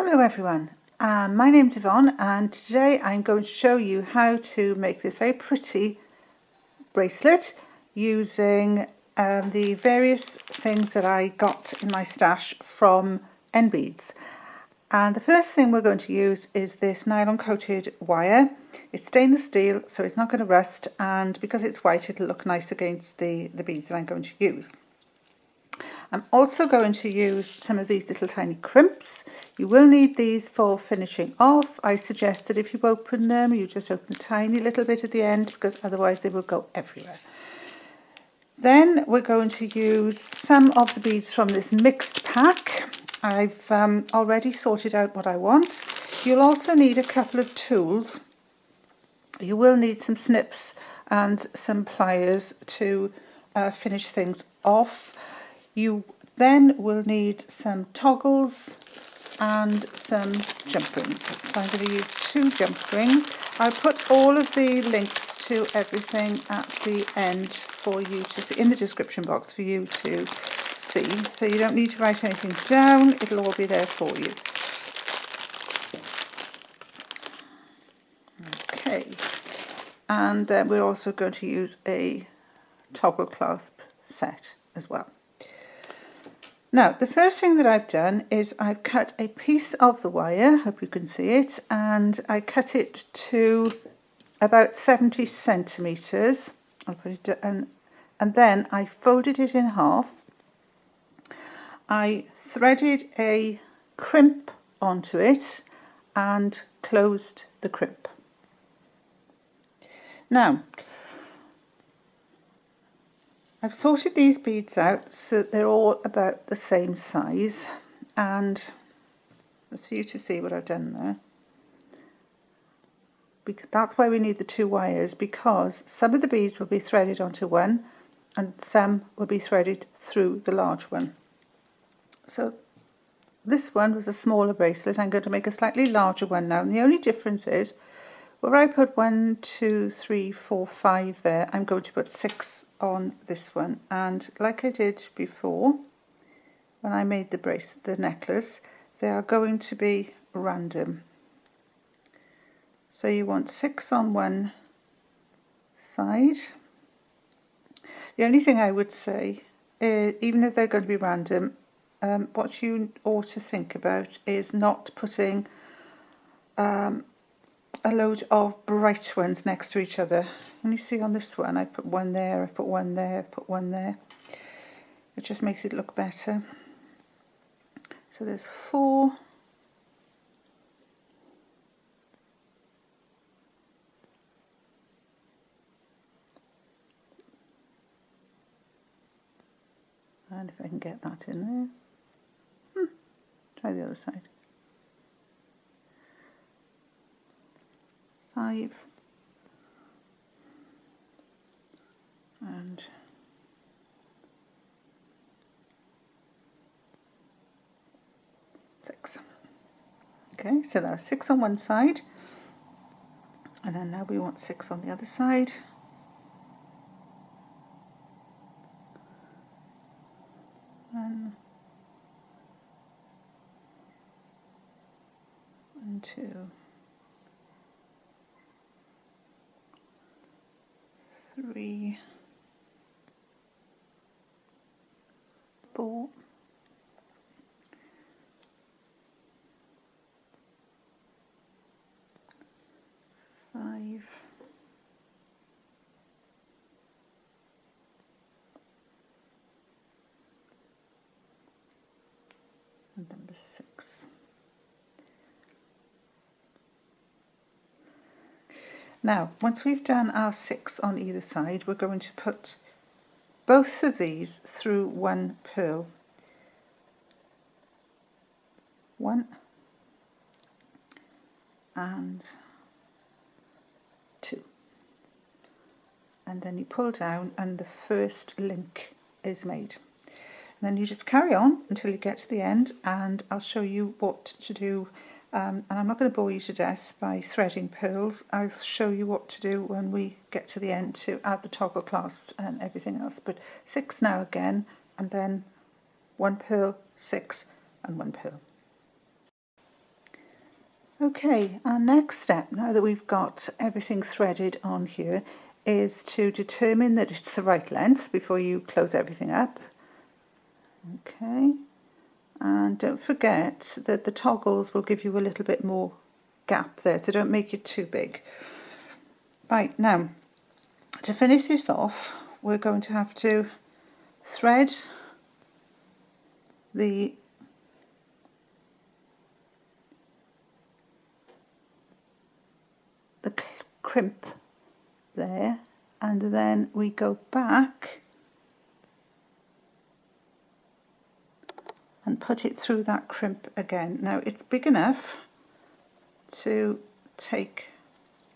Hello everyone, my name's Yvonne and today I'm going to show you how to make this very pretty bracelet using the various things that I got in my stash from Beads. And the first thing we're going to use is this nylon coated wire. It's stainless steel, so it's not going to rust, and because it's white it'll look nice against the beads that I'm going to use. I'm also going to use some of these little tiny crimps. You will need these for finishing off. I suggest that if you open them, you just open a tiny little bit at the end, because otherwise they will go everywhere. Then we're going to use some of the beads from this mixed pack. I've already sorted out what I want. You'll also need a couple of tools. You will need some snips and some pliers to finish things off. You then will need some toggles and some jump rings. So I'm going to use 2 jump rings. I'll put all of the links to everything at the end for you to see, in the description box for you to see. So you don't need to write anything down, it'll all be there for you. Okay, and then we're also going to use a toggle clasp set as well. Now, the first thing that I've done is I've cut a piece of the wire, hope you can see it, and I cut it to about 70 centimetres. I'll put it down, and then I folded it in half. I threaded a crimp onto it and closed the crimp. Now, I've sorted these beads out so they're all about the same size, and just for you to see what I've done there. Because that's why we need the 2 wires, because some of the beads will be threaded onto one and some will be threaded through the large one. So this one was a smaller bracelet. I'm going to make a slightly larger one now, and the only difference is where I put 1, 2, 3, 4, 5 there, I'm going to put 6 on this one. And like I did before, when I made the necklace, they are going to be random. So you want 6 on one side. The only thing I would say, even if they're going to be random, what you ought to think about is not putting a load of bright ones next to each other. And you see on this one, I put one there, I put one there, I put one there. It just makes it look better. So there's 4. And if I can get that in there. Try the other side. 5 and 6. Okay, so there are 6 on one side, and then now we want 6 on the other side. One and 2. 3, 4, 5, and number 6. Now, once we've done our 6 on either side, we're going to put both of these through one purl. 1 and 2. And then you pull down and the first link is made. And then you just carry on until you get to the end, and I'll show you what to do. And I'm not going to bore you to death by threading pearls. I'll show you what to do when we get to the end to add the toggle clasps and everything else. But 6 now again, and then 1 pearl, 6 and 1 pearl. Okay, our next step, now that we've got everything threaded on here, is to determine that it's the right length before you close everything up. Okay, and don't forget that the toggles will give you a little bit more gap there, so don't make it too big. Right, now, to finish this off, we're going to have to thread the crimp there, and then we go back and put it through that crimp again. Now it's big enough to take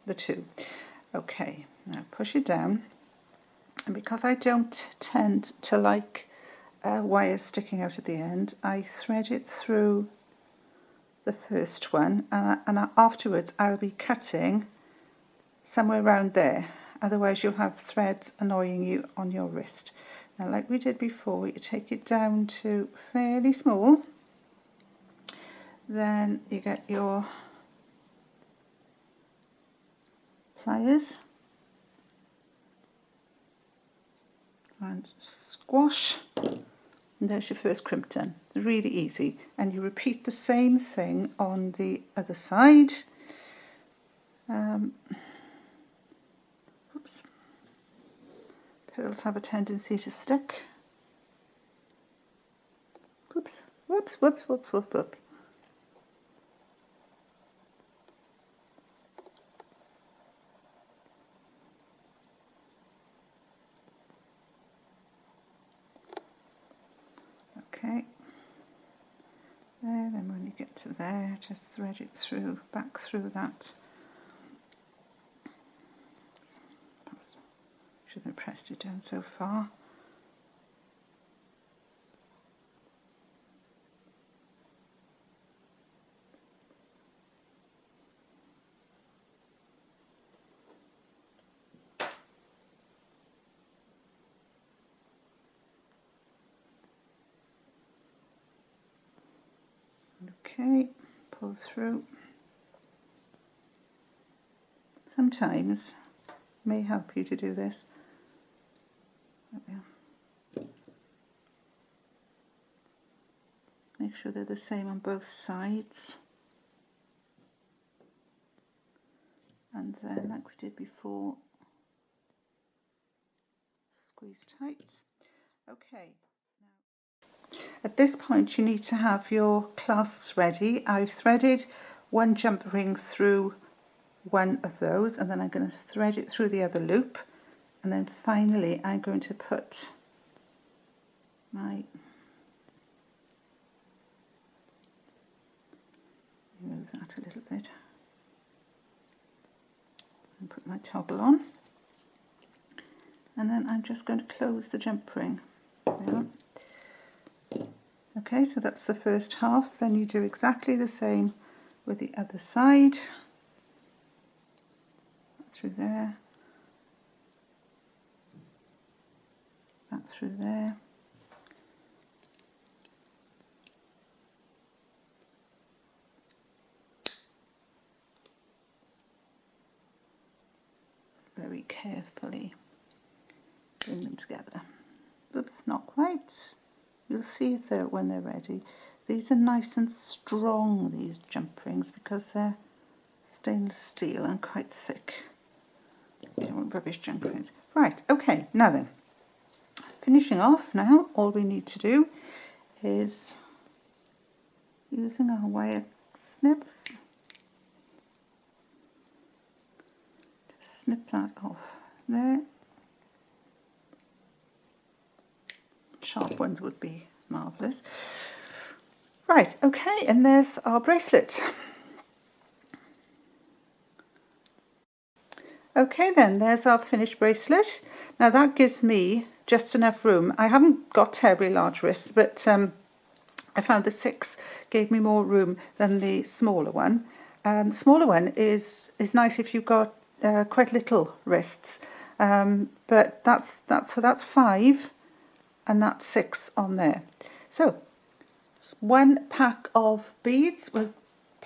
the two. Okay, now push it down, and because I don't tend to like wires sticking out at the end, I thread it through the first one, and afterwards I'll be cutting somewhere around there, otherwise you'll have threads annoying you on your wrist. Now, like we did before, you take it down to fairly small, then you get your pliers and squash, and there's your first crimp done. It's really easy, and you repeat the same thing on the other side. Oops. Pearls have a tendency to stick. Whoops, whoops, whoops, whoops, whoops, whoops. Okay. There, then when you get to there, just thread it through, back through that. Shouldn't have pressed it down so far. Okay, pull through. Sometimes it may help you to do this. There we are. Make sure they're the same on both sides. And then, like we did before, squeeze tight. Okay. At this point you need to have your clasps ready. I've threaded one jump ring through one of those, and then I'm going to thread it through the other loop, and then finally I'm going to put my move that a little bit and put my toggle on, and then I'm just going to close the jump ring. There. Okay, so that's the first half. Then you do exactly the same with the other side. Through there, that through there. Very carefully bring them together. Oops, not quite. You'll see if they're when they're ready. These are nice and strong, these jump rings, because they're stainless steel and quite thick. You don't want rubbish jump rings. Right, okay, now then, finishing off now, all we need to do is, using our wire snips, just snip that off there. Sharp ones would be marvellous. Right, okay, and there's our bracelet. Okay then, there's our finished bracelet. Now that gives me just enough room. I haven't got terribly large wrists, but I found the 6 gave me more room than the smaller one. The smaller one is nice if you've got quite little wrists, but that's 5, and that's 6 on there. So 1 pack of beads. We'll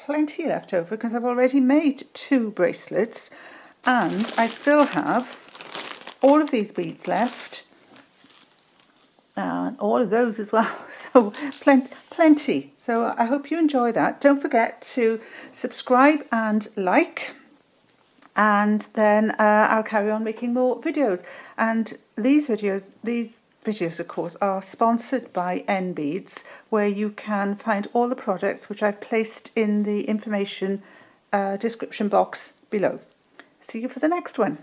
plenty left over because I've already made 2 bracelets, and I still have all of these beads left and all of those as well. So plenty. So I hope you enjoy that. Don't forget to subscribe and like, and then I'll carry on making more videos. And these videos of course are sponsored by Beads, where you can find all the products which I've placed in the information description box below. See you for the next one.